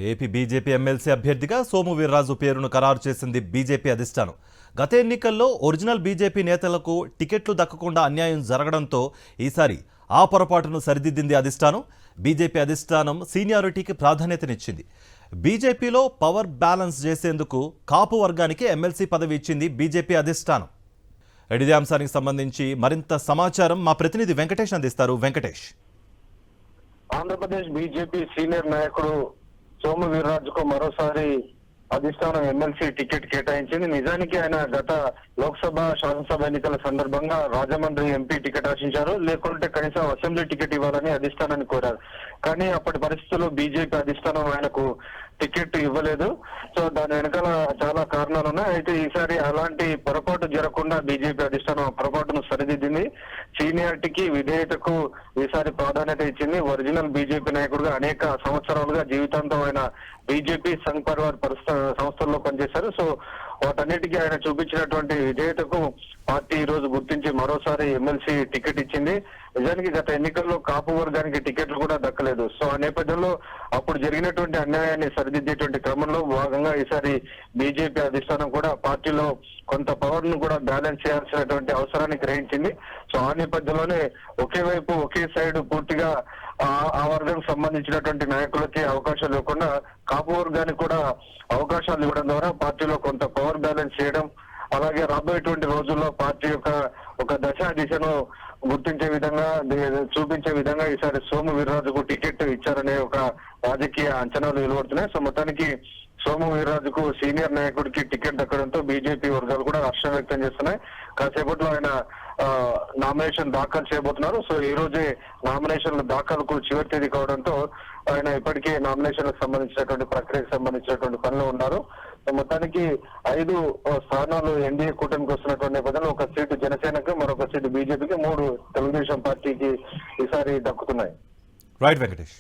AP BJP MLC అభ్యర్థిగా సోము వీర్రాజు పేరును ఖరారు చేసింది బీజేపీ అధిష్టానం. గత ఎన్నికల్లో ఒరిజినల్ బీజేపీ నేతలకు టికెట్లు దక్కకుండా అన్యాయం జరగడంతో ఈసారి ఆ పొరపాటును సరిదిద్దింది అధిష్టానం. బీజేపీ అధిష్టానం సీనియారిటీకి ప్రాధాన్యతనిచ్చింది. బీజేపీలో పవర్ బ్యాలెన్స్ చేసేందుకు కాపు వర్గానికి ఎమ్మెల్సీ పదవి ఇచ్చింది బీజేపీ అధిష్టానం. ఇదే అంశానికి సంబంధించి మరింత సమాచారం మా ప్రతినిధి వెంకటేష్ అందిస్తారు. వెంకటేష్, ఆంధ్రప్రదేశ్ బీజేపీ సీనియర్ నాయకుడు సోము వీర్రాజుకు మరోసారి అధిష్టానం ఎమ్మెల్సీ టికెట్ కేటాయించింది. నిజానికి ఆయన గత లోక్సభ శాసనసభ ఎన్నికల సందర్భంగా రాజమండ్రి ఎంపీ టికెట్ ఆశించారు. లేకుంటే కనీసం అసెంబ్లీ టికెట్ ఇవ్వాలని అధిష్టానాన్ని కోరారు. కానీ అప్పటి పరిస్థితుల్లో బీజేపీ అధిష్టానం ఆయనకు టికెట్ ఇవ్వలేదు. సో దాని వెనకాల చాలా కారణాలు ఉన్నాయి. అయితే ఈసారి అలాంటి పొరపాటు జరగకుండా బీజేపీ అధిష్టానం పొరపాటును సరిదిద్దింది. సీనియారిటీకి విధేయతకు ఈసారి ప్రాధాన్యత ఇచ్చింది. ఒరిజినల్ బీజేపీ నాయకుడుగా అనేక సంవత్సరాలుగా జీవితాంతం ఆయన బీజేపీ సంఘ్ పరివార్ సంస్థల్లో పనిచేశారు. సో వాటన్నిటికీ ఆయన చూపించినటువంటి విధేయతకు పార్టీ ఈ రోజు గుర్తించి మరోసారి ఎమ్మెల్సీ టికెట్ ఇచ్చింది. నిజానికి గత ఎన్నికల్లో కాపు వర్గానికి టికెట్లు కూడా దక్కలేదు. సో ఆ నేపథ్యంలో అప్పుడు జరిగినటువంటి అన్యాయాన్ని సరిదిద్దేటువంటి క్రమంలో భాగంగా ఈసారి బీజేపీ అధిష్టానం కూడా పార్టీలో కొంత పవర్ ను కూడా బ్యాలెన్స్ చేయాల్సినటువంటి అవసరాన్ని గ్రహించింది. సో ఆ నేపథ్యంలోనే ఒకే వైపు ఒకే సైడ్ పూర్తిగా ఆ వర్గానికి సంబంధించినటువంటి నాయకులకి అవకాశాలు ఇవ్వకుండా కాపు వర్గానికి కూడా అవకాశాలు ఇవ్వడం ద్వారా పార్టీలో కొంత పవర్ బ్యాలెన్స్ చేయడం, అలాగే రాబోయేటువంటి రోజుల్లో పార్టీ యొక్క ఒక దిశను గుర్తించే విధంగా చూపించే విధంగా ఈసారి సోము వీర్రాజుకు టికెట్ ఇచ్చారనే ఒక రాజకీయ అంచనాలు వెలువడుతున్నాయి. సో మొత్తానికి సోము వీర్రాజుకు సీనియర్ నాయకుడికి టికెట్ దక్కడంతో బీజేపీ వర్గాలు కూడా హర్షం వ్యక్తం చేస్తున్నాయి. కాసేపట్లో ఆయన నామినేషన్ దాఖలు చేయబోతున్నారు. సో ఈ రోజే నామినేషన్ల దాఖలకు చివరి తేదీ కావడంతో ఆయన ఇప్పటికే నామినేషన్లకు సంబంధించినటువంటి ప్రక్రియకు సంబంధించినటువంటి పనిలో ఉన్నారు. మొత్తానికి 5 స్థానాలు ఎన్డీఏ కూటమికి వస్తున్నటువంటి నేపథ్యంలో ఒక సీటు జనసేనకు, మరొక సీటు బీజేపీకి, 3 తెలుగుదేశం పార్టీకి ఈసారి దక్కుతున్నాయి. రైట్ వెంకటేష్.